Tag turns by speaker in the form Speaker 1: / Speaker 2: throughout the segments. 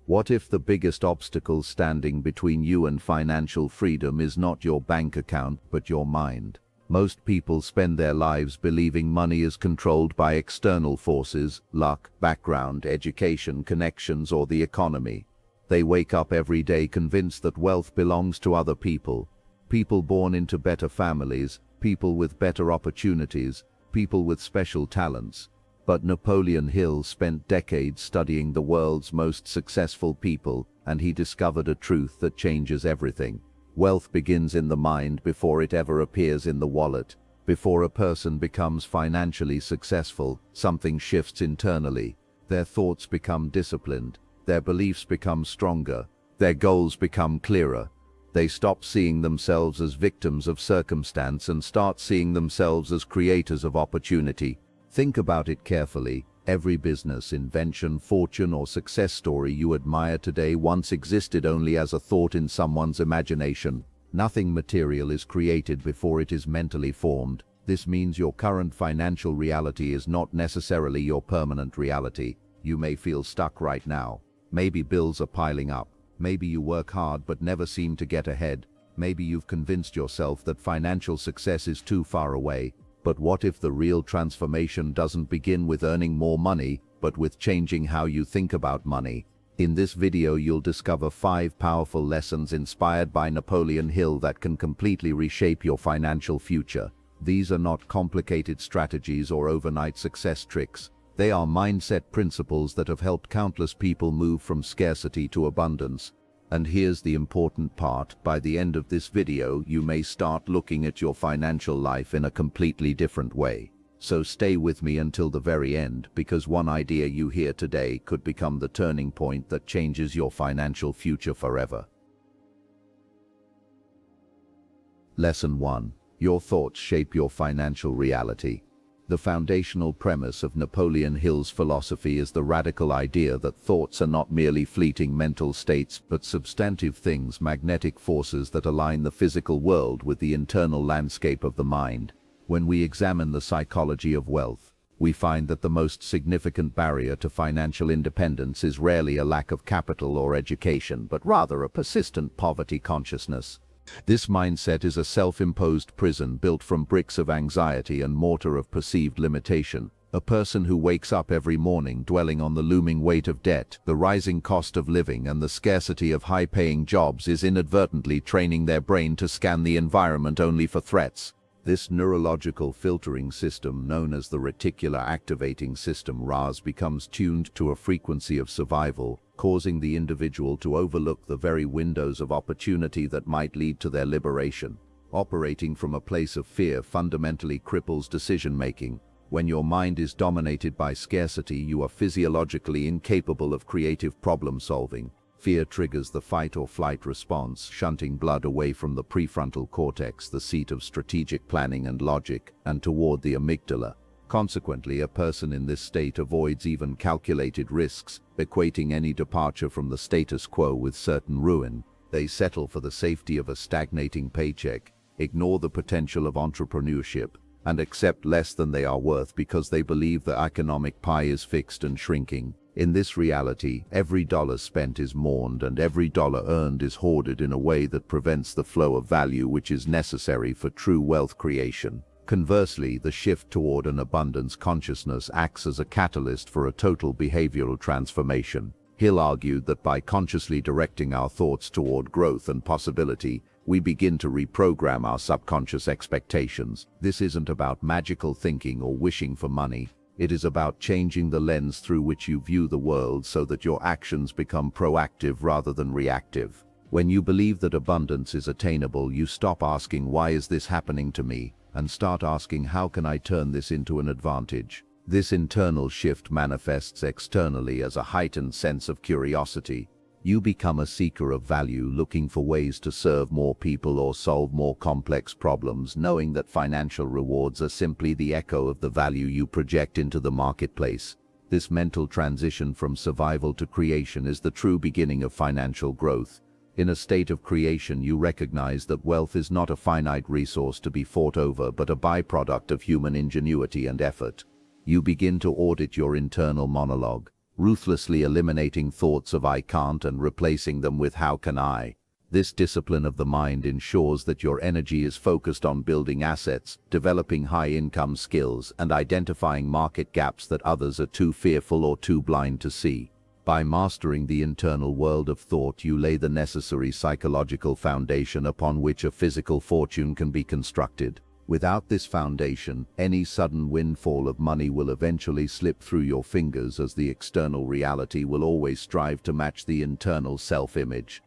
Speaker 1: What if the biggest obstacle standing between you and financial freedom is not your bank account, but your mind? Most people spend their lives believing money is controlled by external forces, luck, background, education, connections, or the economy. They wake up every day convinced that wealth belongs to other people. People born into better families, people with better opportunities, people with special talents. But Napoleon Hill spent decades studying the world's most successful people, and he discovered a truth that changes everything. Wealth begins in the mind before it ever appears in the wallet. Before a person becomes financially successful, something shifts internally. Their thoughts become disciplined, their beliefs become stronger, their goals become clearer. They stop seeing themselves as victims of circumstance and start seeing themselves as creators of opportunity. Think about it carefully. Every business, invention, fortune, or success story you admire today once existed only as a thought in someone's imagination. Nothing material is created before it is mentally formed. This means your current financial reality is not necessarily your permanent reality. You may feel stuck right now. Maybe bills are piling up. Maybe you work hard but never seem to get ahead. Maybe you've convinced yourself that financial success is too far away. But what if the real transformation doesn't begin with earning more money, but with changing how you think about money? In this video you'll discover 5 powerful lessons inspired by Napoleon Hill that can completely reshape your financial future. These are not complicated strategies or overnight success tricks. They are mindset principles that have helped countless people move from scarcity to abundance. And here's the important part: by the end of this video, you may start looking at your financial life in a completely different way. So stay with me until the very end, because one idea you hear today could become the turning point that changes your financial future forever. Lesson 1. Your thoughts shape your financial reality. The foundational premise of Napoleon Hill's philosophy is the radical idea that thoughts are not merely fleeting mental states, but substantive things, magnetic forces that align the physical world with the internal landscape of the mind. When we examine the psychology of wealth, we find that the most significant barrier to financial independence is rarely a lack of capital or education, but rather a persistent poverty consciousness. This mindset is a self-imposed prison built from bricks of anxiety and mortar of perceived limitation. A person who wakes up every morning dwelling on the looming weight of debt, the rising cost of living, and the scarcity of high-paying jobs is inadvertently training their brain to scan the environment only for threats. This neurological filtering system, known as the reticular activating system (RAS), becomes tuned to a frequency of survival, causing the individual to overlook the very windows of opportunity that might lead to their liberation. Operating from a place of fear fundamentally cripples decision-making. When your mind is dominated by scarcity, you are physiologically incapable of creative problem-solving. Fear triggers the fight-or-flight response, shunting blood away from the prefrontal cortex, the seat of strategic planning and logic, and toward the amygdala. Consequently, a person in this state avoids even calculated risks, equating any departure from the status quo with certain ruin. They settle for the safety of a stagnating paycheck, ignore the potential of entrepreneurship, and accept less than they are worth because they believe the economic pie is fixed and shrinking. In this reality, every dollar spent is mourned and every dollar earned is hoarded in a way that prevents the flow of value which is necessary for true wealth creation. Conversely, the shift toward an abundance consciousness acts as a catalyst for a total behavioral transformation. Hill argued that by consciously directing our thoughts toward growth and possibility, we begin to reprogram our subconscious expectations. This isn't about magical thinking or wishing for money. It is about changing the lens through which you view the world so that your actions become proactive rather than reactive. When you believe that abundance is attainable, you stop asking, "Why is this happening to me?" and start asking, "How can I turn this into an advantage?" This internal shift manifests externally as a heightened sense of curiosity. You become a seeker of value, looking for ways to serve more people or solve more complex problems, knowing that financial rewards are simply the echo of the value you project into the marketplace. This mental transition from survival to creation is the true beginning of financial growth. In a state of creation, you recognize that wealth is not a finite resource to be fought over, but a byproduct of human ingenuity and effort. You begin to audit your internal monologue. ruthlessly eliminating thoughts of "I can't" and replacing them with "how can I?" This discipline of the mind ensures that your energy is focused on building assets, developing high-income skills, and identifying market gaps that others are too fearful or too blind to see. By mastering the internal world of thought, you lay the necessary psychological foundation upon which a physical fortune can be constructed. Without this foundation, any sudden windfall of money will eventually slip through your fingers, as the external reality will always strive to match the internal self-image.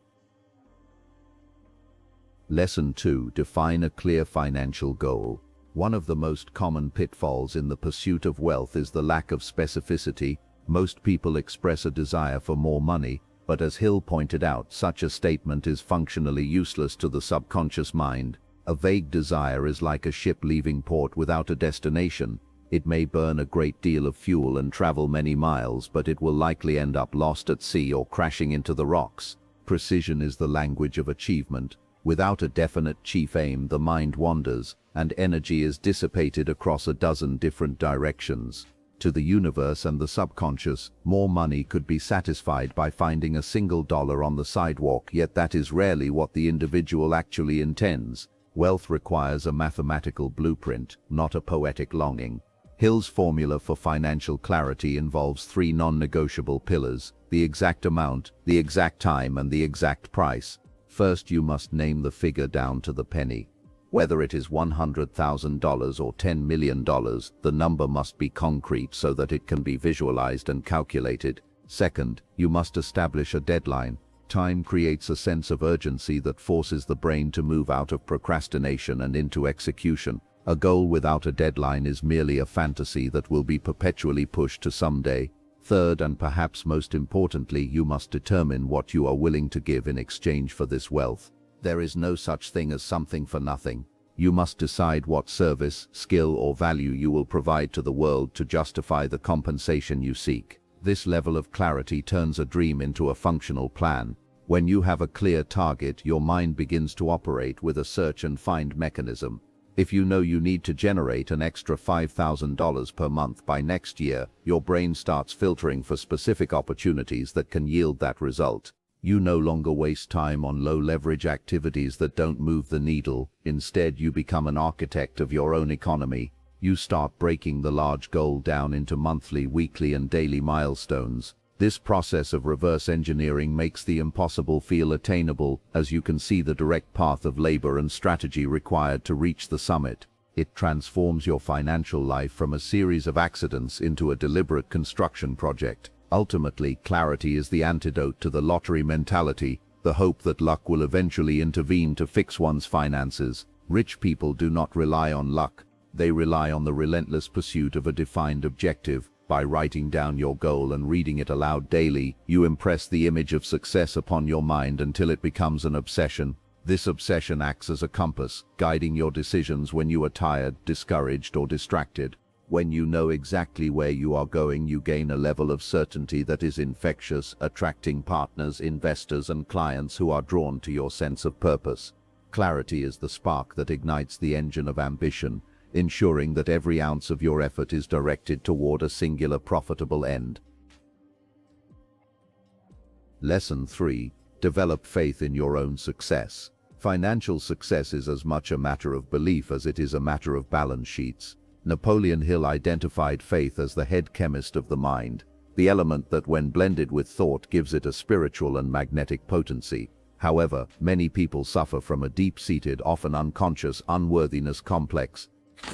Speaker 1: Lesson 2. Define a clear financial goal. One of the most common pitfalls in the pursuit of wealth is the lack of specificity. Most people express a desire for more money, but as Hill pointed out, such a statement is functionally useless to the subconscious mind. A vague desire is like a ship leaving port without a destination. It may burn a great deal of fuel and travel many miles, but it will likely end up lost at sea or crashing into the rocks. Precision is the language of achievement. Without a definite chief aim, the mind wanders, and energy is dissipated across a dozen different directions. To the universe and the subconscious, more money could be satisfied by finding a single dollar on the sidewalk, yet that is rarely what the individual actually intends. Wealth requires a mathematical blueprint, not a poetic longing. Hill's formula for financial clarity involves 3 non-negotiable pillars: the exact amount, the exact time, and the exact price. First, you must name the figure down to the penny. Whether it is $100,000 or $10 million, the number must be concrete so that it can be visualized and calculated. Second, you must establish a deadline. Time creates a sense of urgency that forces the brain to move out of procrastination and into execution. A goal without a deadline is merely a fantasy that will be perpetually pushed to someday. Third, and perhaps most importantly, you must determine what you are willing to give in exchange for this wealth. There is no such thing as something for nothing. You must decide what service, skill, or value you will provide to the world to justify the compensation you seek. This level of clarity turns a dream into a functional plan. When you have a clear target, your mind begins to operate with a search and find mechanism. If you know you need to generate an extra $5,000 per month by next year, your brain starts filtering for specific opportunities that can yield that result. You no longer waste time on low-leverage activities that don't move the needle. Instead, you become an architect of your own economy. You start breaking the large goal down into monthly, weekly, and daily milestones. This process of reverse engineering makes the impossible feel attainable, as you can see the direct path of labor and strategy required to reach the summit. It transforms your financial life from a series of accidents into a deliberate construction project. Ultimately, clarity is the antidote to the lottery mentality, the hope that luck will eventually intervene to fix one's finances. Rich people do not rely on luck. They rely on the relentless pursuit of a defined objective. By writing down your goal and reading it aloud daily, you impress the image of success upon your mind until it becomes an obsession. This obsession acts as a compass, guiding your decisions when you are tired, discouraged, or distracted. When you know exactly where you are going, you gain a level of certainty that is infectious, attracting partners, investors, and clients who are drawn to your sense of purpose. Clarity is the spark that ignites the engine of ambition, ensuring that every ounce of your effort is directed toward a singular profitable end. Lesson 3. Develop faith in your own success. Financial success is as much a matter of belief as it is a matter of balance sheets. Napoleon Hill identified faith as the head chemist of the mind, the element that when blended with thought gives it a spiritual and magnetic potency. However, many people suffer from a deep-seated, often unconscious, unworthiness complex.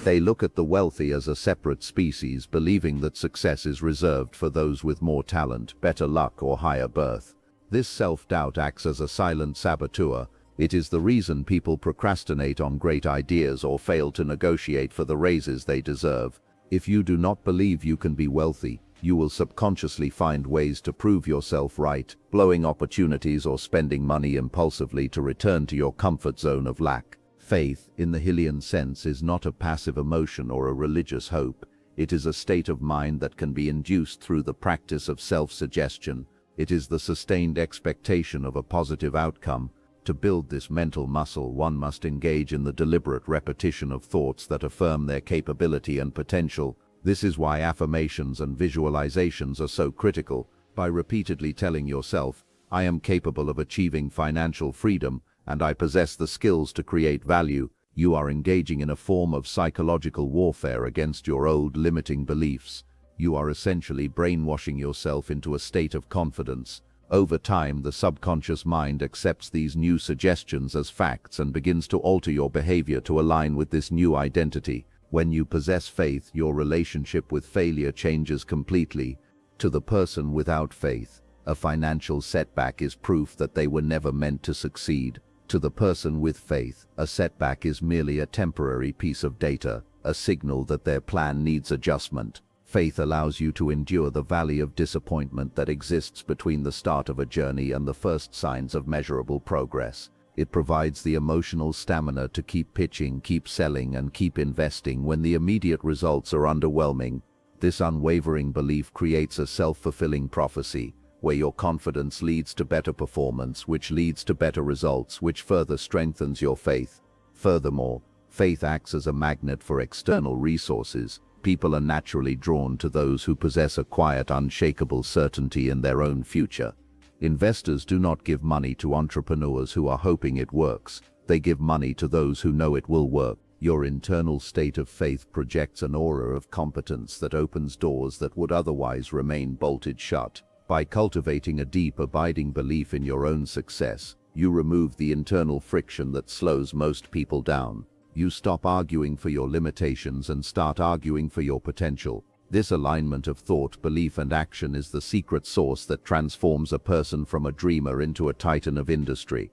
Speaker 1: They look at the wealthy as a separate species, believing that success is reserved for those with more talent, better luck, or higher birth. This self-doubt acts as a silent saboteur. It is the reason people procrastinate on great ideas or fail to negotiate for the raises they deserve. If you do not believe you can be wealthy, you will subconsciously find ways to prove yourself right, blowing opportunities or spending money impulsively to return to your comfort zone of lack. Faith, in the Hillian sense, is not a passive emotion or a religious hope. It is a state of mind that can be induced through the practice of self-suggestion. It is the sustained expectation of a positive outcome. To build this mental muscle, one must engage in the deliberate repetition of thoughts that affirm their capability and potential. This is why affirmations and visualizations are so critical. By repeatedly telling yourself, I am capable of achieving financial freedom and I possess the skills to create value, you are engaging in a form of psychological warfare against your old limiting beliefs. You are essentially brainwashing yourself into a state of confidence. Over time, the subconscious mind accepts these new suggestions as facts and begins to alter your behavior to align with this new identity. When you possess faith, your relationship with failure changes completely. To the person without faith, a financial setback is proof that they were never meant to succeed. To the person with faith, a setback is merely a temporary piece of data, a signal that their plan needs adjustment. Faith allows you to endure the valley of disappointment that exists between the start of a journey and the first signs of measurable progress. It provides the emotional stamina to keep pitching, keep selling, and keep investing when the immediate results are underwhelming. This unwavering belief creates a self-fulfilling prophecy, where your confidence leads to better performance, which leads to better results, which further strengthens your faith. Furthermore, faith acts as a magnet for external resources. People are naturally drawn to those who possess a quiet, unshakable certainty in their own future. Investors do not give money to entrepreneurs who are hoping it works. They give money to those who know it will work. Your internal state of faith projects an aura of competence that opens doors that would otherwise remain bolted shut. By cultivating a deep, abiding belief in your own success, you remove the internal friction that slows most people down. You stop arguing for your limitations and start arguing for your potential. This alignment of thought, belief, and action is the secret sauce that transforms a person from a dreamer into a titan of industry.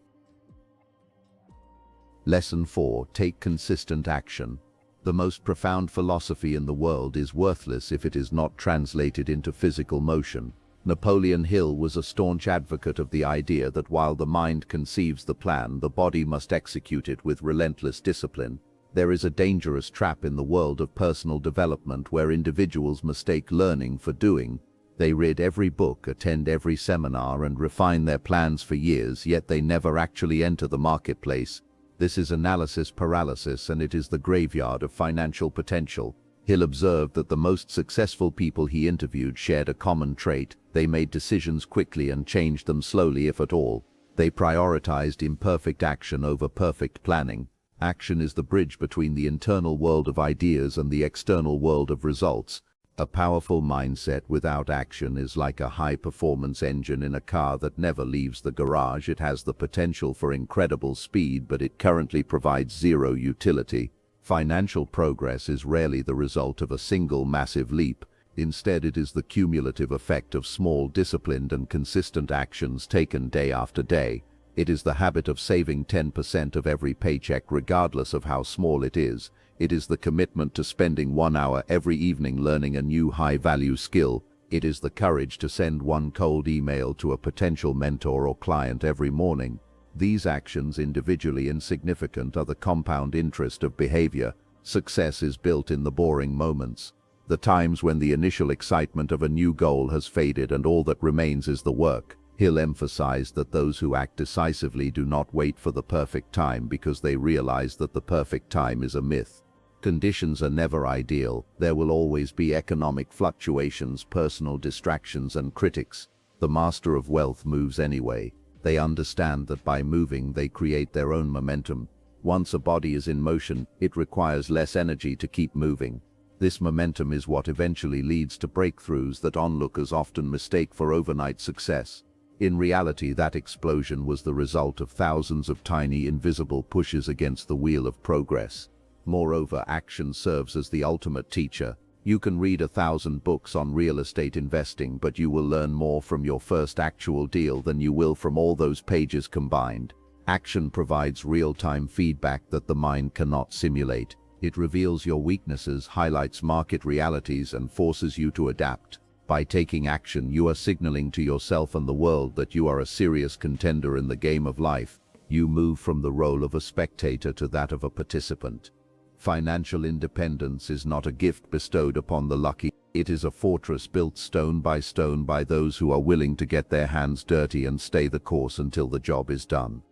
Speaker 1: Lesson 4. Take consistent action. The most profound philosophy in the world is worthless if it is not translated into physical motion. Napoleon Hill was a staunch advocate of the idea that while the mind conceives the plan, the body must execute it with relentless discipline. There is a dangerous trap in the world of personal development where individuals mistake learning for doing. They read every book, attend every seminar, and refine their plans for years, yet they never actually enter the marketplace. This is analysis paralysis, and it is the graveyard of financial potential. Hill observed that the most successful people he interviewed shared a common trait. They made decisions quickly and changed them slowly, if at all. They prioritized imperfect action over perfect planning. Action is the bridge between the internal world of ideas and the external world of results. A powerful mindset without action is like a high-performance engine in a car that never leaves the garage. It has the potential for incredible speed, but it currently provides zero utility. Financial progress is rarely the result of a single massive leap. Instead, it is the cumulative effect of small, disciplined, and consistent actions taken day after day. It is the habit of saving 10% of every paycheck, regardless of how small it is. It is the commitment to spending 1 hour every evening learning a new high-value skill. It is the courage to send one cold email to a potential mentor or client every morning. These actions, individually insignificant, are the compound interest of behavior. Success is built in the boring moments, the times when the initial excitement of a new goal has faded and all that remains is the work. Hill emphasized that those who act decisively do not wait for the perfect time because they realize that the perfect time is a myth. Conditions are never ideal. There will always be economic fluctuations, personal distractions, and critics. The master of wealth moves anyway. They understand that by moving, they create their own momentum. Once a body is in motion, it requires less energy to keep moving. This momentum is what eventually leads to breakthroughs that onlookers often mistake for overnight success. In reality, that explosion was the result of thousands of tiny, invisible pushes against the wheel of progress. Moreover, action serves as the ultimate teacher. You can read 1,000 books on real estate investing, but you will learn more from your first actual deal than you will from all those pages combined. Action provides real-time feedback that the mind cannot simulate. It reveals your weaknesses, highlights market realities, and forces you to adapt. By taking action, you are signaling to yourself and the world that you are a serious contender in the game of life. You move from the role of a spectator to that of a participant. Financial independence is not a gift bestowed upon the lucky. It is a fortress built stone by those who are willing to get their hands dirty and stay the course until the job is done.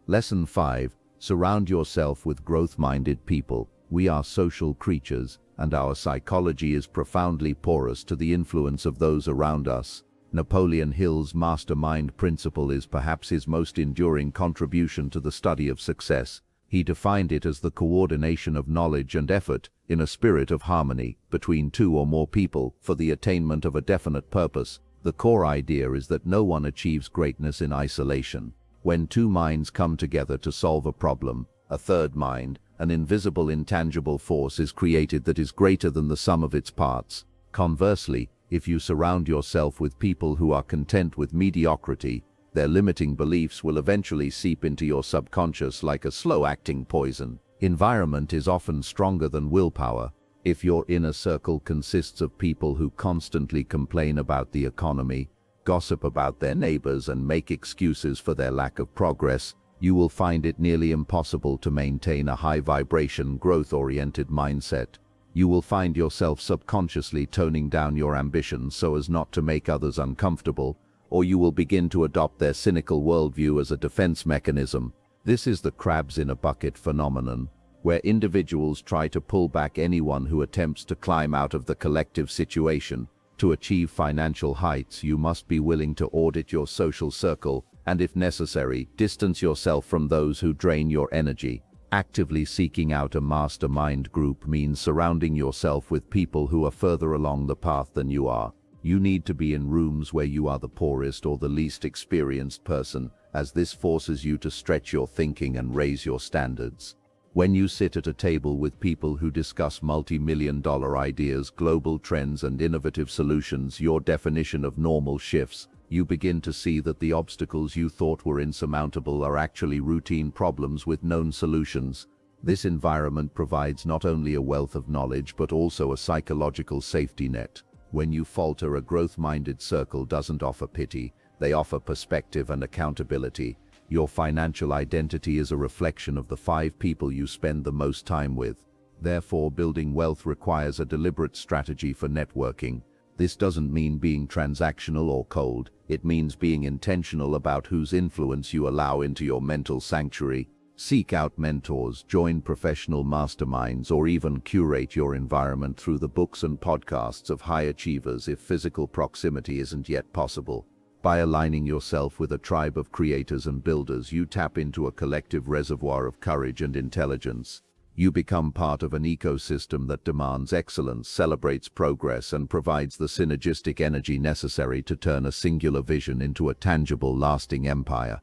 Speaker 1: Lesson 5. Surround yourself with growth-minded people. We are social creatures. and our psychology is profoundly porous to the influence of those around us. Napoleon Hill's mastermind principle is perhaps his most enduring contribution to the study of success. He defined it as the coordination of knowledge and effort in a spirit of harmony between two or more people for the attainment of a definite purpose. The core idea is that no one achieves greatness in isolation. When two minds come together to solve a problem, a third mind, an invisible intangible force is created that is greater than the sum of its parts. Conversely, if you surround yourself with people who are content with mediocrity, their limiting beliefs will eventually seep into your subconscious like a slow-acting poison. Environment is often stronger than willpower. If your inner circle consists of people who constantly complain about the economy, gossip about their neighbors, and make excuses for their lack of progress, you will find it nearly impossible to maintain a high-vibration, growth-oriented mindset. You will find yourself subconsciously toning down your ambitions so as not to make others uncomfortable, or you will begin to adopt their cynical worldview as a defense mechanism. This is the crabs in a bucket phenomenon, where individuals try to pull back anyone who attempts to climb out of the collective situation. To achieve financial heights, you must be willing to audit your social circle and, if necessary, distance yourself from those who drain your energy. Actively seeking out a mastermind group means surrounding yourself with people who are further along the path than you are. You need to be in rooms where you are the poorest or the least experienced person, as this forces you to stretch your thinking and raise your standards. When you sit at a table with people who discuss multi-million-dollar ideas, global trends, and innovative solutions, your definition of normal shifts. You begin to see that the obstacles you thought were insurmountable are actually routine problems with known solutions. This environment provides not only a wealth of knowledge but also a psychological safety net. When you falter, a growth-minded circle doesn't offer pity, they offer perspective and accountability. Your financial identity is a reflection of the 5 people you spend the most time with. Therefore, building wealth requires a deliberate strategy for networking. This doesn't mean being transactional or cold. It means being intentional about whose influence you allow into your mental sanctuary. Seek out mentors, join professional masterminds, or even curate your environment through the books and podcasts of high achievers if physical proximity isn't yet possible. By aligning yourself with a tribe of creators and builders, you tap into a collective reservoir of courage and intelligence. You become part of an ecosystem that demands excellence, celebrates progress, and provides the synergistic energy necessary to turn a singular vision into a tangible, lasting empire.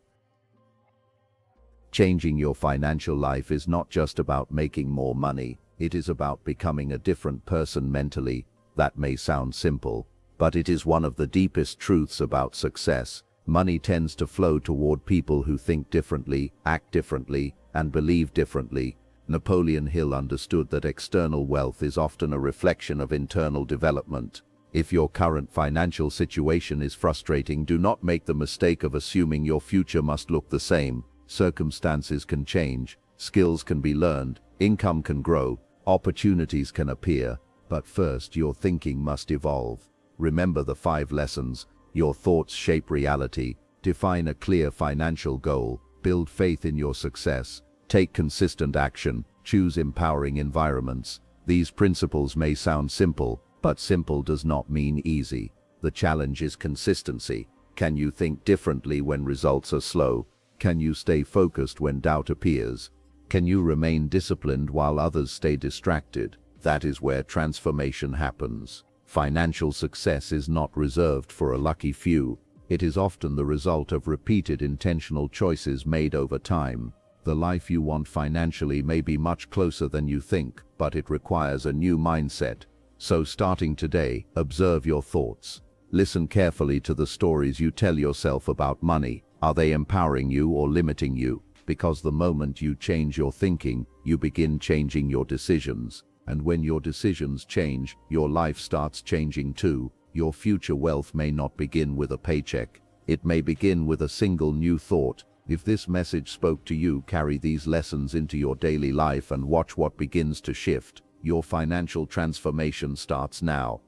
Speaker 1: Changing your financial life is not just about making more money, it is about becoming a different person mentally. That may sound simple, but it is one of the deepest truths about success. Money tends to flow toward people who think differently, act differently, and believe differently. Napoleon Hill understood that external wealth is often a reflection of internal development. If your current financial situation is frustrating, do not make the mistake of assuming your future must look the same. Circumstances can change, skills can be learned, income can grow, opportunities can appear, but first your thinking must evolve. Remember the 5 lessons. Your thoughts shape reality. Define a clear financial goal. Build faith in your success. Take consistent action. Choose empowering environments. These principles may sound simple, but simple does not mean easy. The challenge is consistency. Can you think differently when results are slow? Can you stay focused when doubt appears? Can you remain disciplined while others stay distracted? That is where transformation happens. Financial success is not reserved for a lucky few. It is often the result of repeated intentional choices made over time. The life you want financially may be much closer than you think, but it requires a new mindset. So starting today, observe your thoughts. Listen carefully to the stories you tell yourself about money. Are they empowering you or limiting you? Because the moment you change your thinking, you begin changing your decisions. And when your decisions change, your life starts changing too. Your future wealth may not begin with a paycheck. It may begin with a single new thought. If this message spoke to you, carry these lessons into your daily life and watch what begins to shift. Your financial transformation starts now.